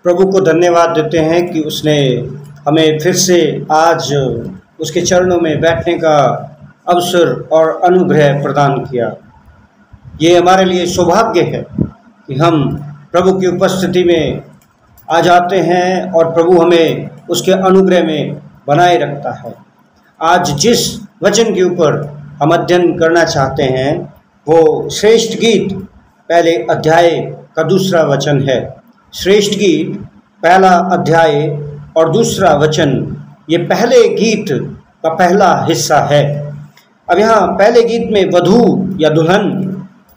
प्रभु को धन्यवाद देते हैं कि उसने हमें फिर से आज उसके चरणों में बैठने का अवसर और अनुग्रह प्रदान किया। ये हमारे लिए सौभाग्य है कि हम प्रभु की उपस्थिति में आ जाते हैं और प्रभु हमें उसके अनुग्रह में बनाए रखता है। आज जिस वचन के ऊपर हम अध्ययन करना चाहते हैं वो श्रेष्ठ गीत पहले अध्याय का दूसरा वचन है। श्रेष्ठ गीत पहला अध्याय और दूसरा वचन ये पहले गीत का पहला हिस्सा है। अब यहाँ पहले गीत में वधू या दुल्हन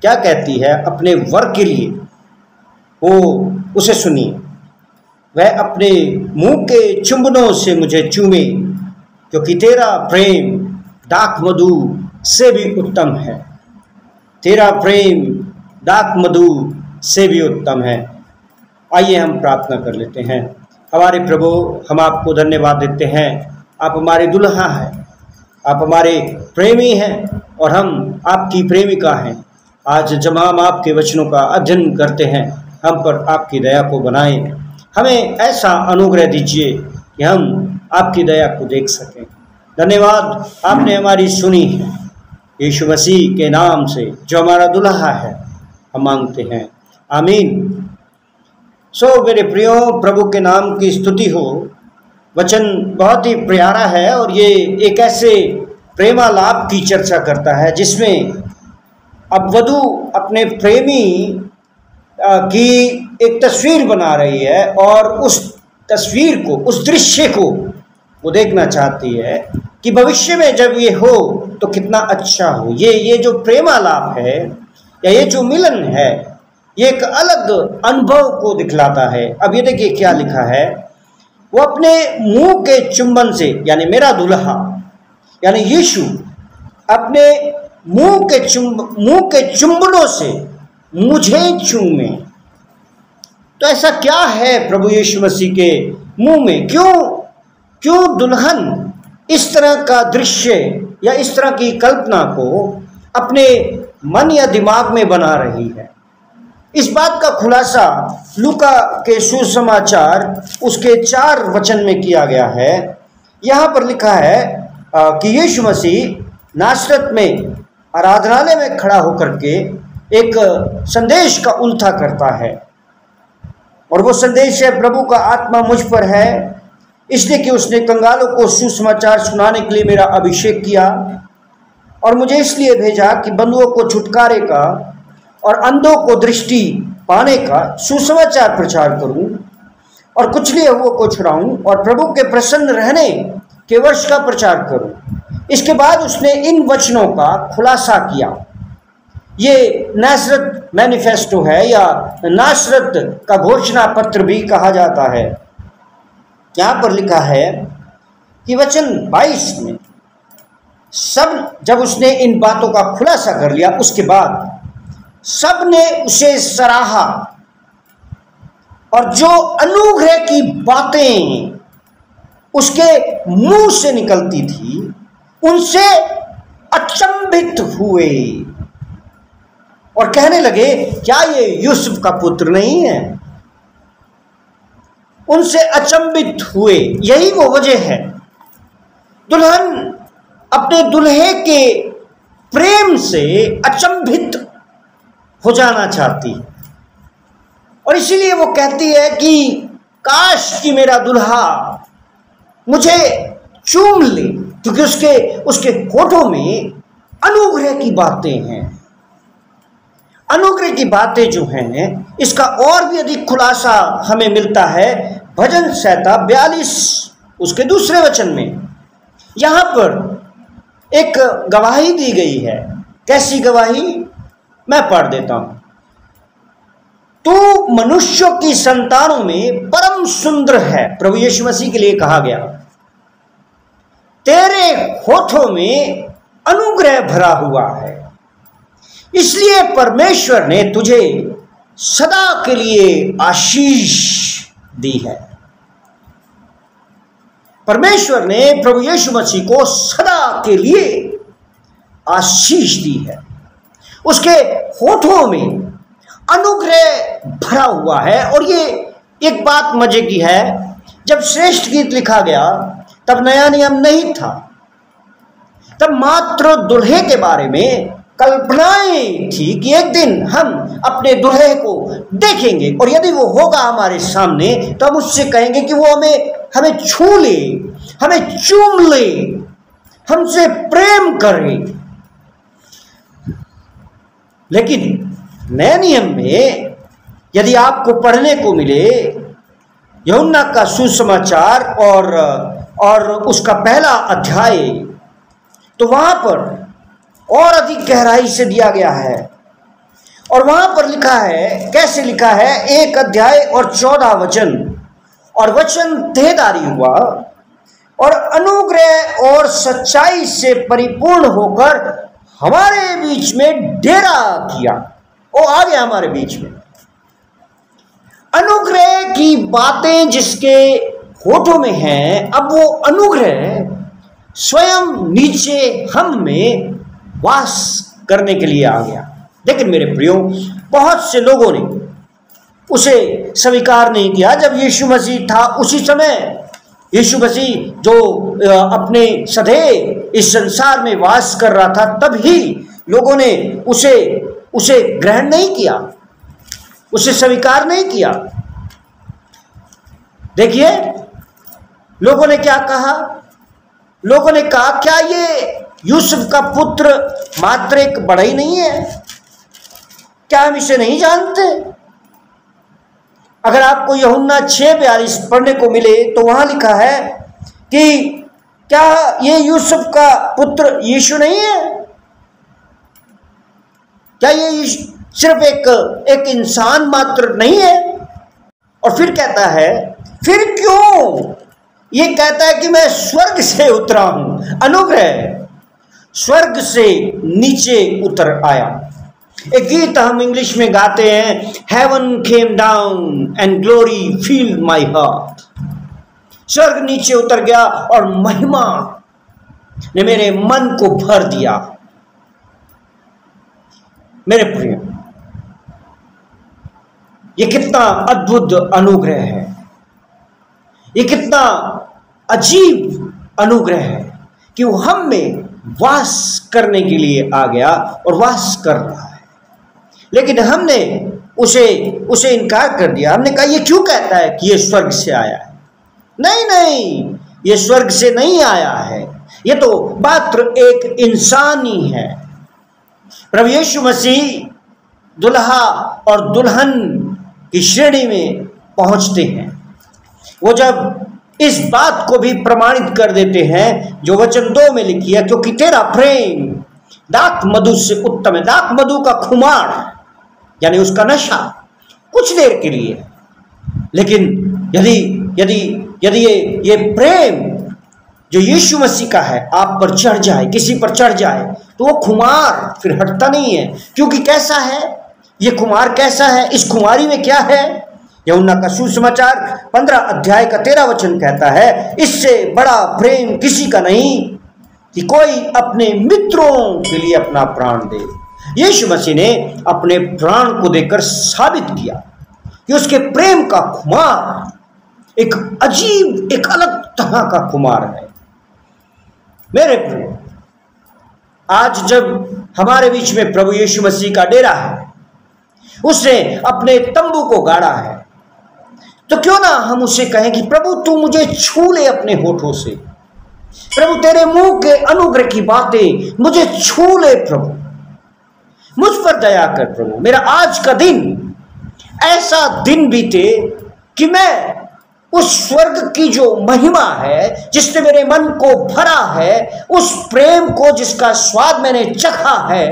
क्या कहती है अपने वर के लिए, वो उसे सुनिए। वह अपने मुंह के चुंबनों से मुझे चूमे, क्योंकि तेरा प्रेम दाख मधु से भी उत्तम है। तेरा प्रेम दाख मधु से भी उत्तम है। आइए हम प्रार्थना कर लेते हैं। हमारे प्रभु, हम आपको धन्यवाद देते हैं। आप हमारे दुल्हा हैं, आप हमारे प्रेमी हैं और हम आपकी प्रेमिका हैं। आज जब हम आपके वचनों का अध्ययन करते हैं, हम पर आपकी दया को बनाएं। हमें ऐसा अनुग्रह दीजिए कि हम आपकी दया को देख सकें। धन्यवाद, आपने हमारी सुनी है। यीशु मसीह के नाम से जो हमारा दुल्हा है हम मांगते हैं, आमीन। मेरे प्रियो, प्रभु के नाम की स्तुति हो। वचन बहुत ही प्यारा है और ये एक ऐसे प्रेमालाप की चर्चा करता है जिसमें अब वधू अपने प्रेमी की एक तस्वीर बना रही है और उस तस्वीर को, उस दृश्य को वो देखना चाहती है कि भविष्य में जब ये हो तो कितना अच्छा हो। ये जो प्रेमालाप है या ये जो मिलन है, ये एक अलग अनुभव को दिखलाता है। अब ये देखिए क्या लिखा है, वो अपने मुंह के चुंबन से, यानी मेरा दुल्हा यानी यीशु अपने मुंह के चुंबनों से मुझे चूमे। तो ऐसा क्या है प्रभु यीशु मसीह के मुंह में? क्यों दुल्हन इस तरह का दृश्य या इस तरह की कल्पना को अपने मन या दिमाग में बना रही है? इस बात का खुलासा लूका के सुसमाचार उसके 4 वचन में किया गया है। यहाँ पर लिखा है कि यीशु मसीह नासरत में आराधनालय में खड़ा होकर के एक संदेश का उल्था करता है और वो संदेश है, प्रभु का आत्मा मुझ पर है इसलिए कि उसने कंगालों को सुसमाचार सुनाने के लिए मेरा अभिषेक किया और मुझे इसलिए भेजा कि बंधुओं को छुटकारे का और अंधों को दृष्टि पाने का सुसमाचार प्रचार करूं और कुचले हुओं को छुड़ाऊं और प्रभु के प्रसन्न रहने के वर्ष का प्रचार करूं। इसके बाद उसने इन वचनों का खुलासा किया। ये नासरत मैनिफेस्टो है या नासरत का घोषणा पत्र भी कहा जाता है। यहाँ पर लिखा है कि वचन 22 में जब उसने इन बातों का खुलासा कर लिया, उसके बाद सब ने उसे सराहा और जो अनुग्रह की बातें उसके मुंह से निकलती थी उनसे अचंभित हुए और कहने लगे, क्या ये यूसुफ का पुत्र नहीं है? उनसे अचंभित हुए। यही वो वजह है, दुल्हन अपने दुल्हे के प्रेम से अचंभित हो जाना चाहती है और इसीलिए वो कहती है कि काश कि मेरा दुल्हा मुझे चूम ले, क्योंकि उसके होठों में अनुग्रह की बातें हैं। अनुग्रह की बातें जो हैं, इसका और भी अधिक खुलासा हमें मिलता है भजन संहिता 42 उसके दूसरे वचन में। यहाँ पर एक गवाही दी गई है। कैसी गवाही? मैं पढ़ देता हूं। तू मनुष्यों की संतानों में परम सुंदर है। प्रभु यीशु मसीह के लिए कहा गया, तेरे होठों में अनुग्रह भरा हुआ है, इसलिए परमेश्वर ने तुझे सदा के लिए आशीष दी है। परमेश्वर ने प्रभु यीशु मसीह को सदा के लिए आशीष दी है। उसके होठों में अनुग्रह भरा हुआ है और ये एक बात मजे की है, जब श्रेष्ठ गीत लिखा गया तब नया नियम नहीं था, तब मात्र दुल्हे के बारे में कल्पनाएं थी कि एक दिन हम अपने दुल्हे को देखेंगे और यदि वो होगा हमारे सामने तो हम उससे कहेंगे कि वो हमें छू ले, हमें चूम ले, हमसे प्रेम करे। लेकिन नए नियम में यदि आपको पढ़ने को मिले यूहन्ना का सुसमाचार और उसका पहला अध्याय, तो वहां पर और अधिक गहराई से दिया गया है। और वहां पर लिखा है, कैसे लिखा है, 1 अध्याय और 14 वचन, और वचन देहधारी हुआ और अनुग्रह और सच्चाई से परिपूर्ण होकर हमारे बीच में डेरा किया। वो आ गया हमारे बीच में। अनुग्रह की बातें जिसके होठों में हैं, अब वो अनुग्रह स्वयं नीचे हम में वास करने के लिए आ गया। लेकिन मेरे प्रियो, बहुत से लोगों ने उसे स्वीकार नहीं किया। जब यीशु मसीह था उसी समय यीशु मसीह जो अपने सदैव इस संसार में वास कर रहा था, तभी लोगों ने उसे ग्रहण नहीं किया, उसे स्वीकार नहीं किया। देखिए लोगों ने क्या कहा, लोगों ने कहा क्या ये यूसुफ का पुत्र मात्र एक बढ़ई नहीं है? क्या हम इसे नहीं जानते? अगर आपको यूहन्ना 6:42 पढ़ने को मिले तो वहां लिखा है कि क्या ये यूसुफ का पुत्र यीशु नहीं है? क्या ये सिर्फ एक इंसान मात्र नहीं है? और फिर कहता है, फिर क्यों ये कहता है कि मैं स्वर्ग से उतरा हूं? अनुग्रह स्वर्ग से नीचे उतर आया। एक गीत हम इंग्लिश में गाते हैं, heaven came down and glory filled my heart. स्वर्ग नीचे उतर गया और महिमा ने मेरे मन को भर दिया। मेरे प्रिय, ये कितना अद्भुत अनुग्रह है, ये कितना अजीब अनुग्रह है कि वो हम में वास करने के लिए आ गया और वास कर रहा है। लेकिन हमने उसे इनकार कर दिया। हमने कहा ये क्यों कहता है कि ये स्वर्ग से आया है? नहीं, ये स्वर्ग से नहीं आया है, ये तो मात्र एक इंसान ही है। प्रभु यीशु मसीह दुल्हा और दुल्हन की श्रेणी में पहुंचते हैं। वो जब इस बात को भी प्रमाणित कर देते हैं जो वचन 2 में लिखी है, क्योंकि तेरा प्रेम दाख मधु से उत्तम है। दाख मधु का खुमार यानी उसका नशा कुछ देर के लिए, लेकिन यदि ये प्रेम जो यीशु मसीह का है आप पर चढ़ जाए, किसी पर चढ़ जाए, तो वो खुमार फिर हटता नहीं है। क्योंकि कैसा है ये खुमार, कैसा है, इस खुमारी में क्या है? यूहन्ना का सुसमाचार 15 अध्याय का 13 वचन कहता है, इससे बड़ा प्रेम किसी का नहीं कि कोई अपने मित्रों के लिए अपना प्राण दे। यीशु मसीह ने अपने प्राण को देकर साबित किया कि उसके प्रेम का खुमार एक अजीब, एक अलग तरह का खुमार है। मेरे प्रिय, आज जब हमारे बीच में प्रभु यीशु मसीह का डेरा है, उसने अपने तंबू को गाड़ा है, तो क्यों ना हम उसे कहें कि प्रभु तू मुझे छू ले अपने होठों से, प्रभु तेरे मुंह के अनुग्रह की बातें मुझे छू ले, प्रभु मुझ पर दया कर, प्रभु मेरा आज का दिन ऐसा दिन बीते कि मैं उस स्वर्ग की जो महिमा है जिसने मेरे मन को भरा है, उस प्रेम को जिसका स्वाद मैंने चखा है,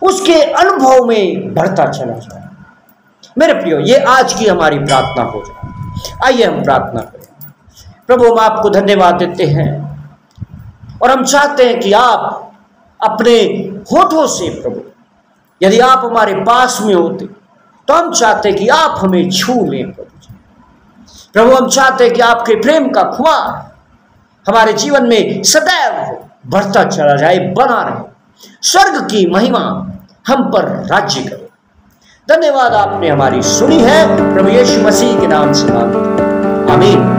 उसके अनुभव में बढ़ता चला जाए। मेरे प्रियो, ये आज की हमारी प्रार्थना हो जाए। आइए हम प्रार्थना करें। प्रभु हम आपको धन्यवाद देते हैं और हम चाहते हैं कि आप अपने होठों से, प्रभु यदि आप हमारे पास में होते तो हम चाहते हैं कि आप हमें छू लें। प्रभु हम चाहते हैं कि आपके प्रेम का खुमार हमारे जीवन में सदैव बढ़ता चला जाए, बना रहे, स्वर्ग की महिमा हम पर राज्य करे। धन्यवाद, आपने हमारी सुनी है। प्रभु यीशु मसीह के नाम से मांगते हैं, आमीन।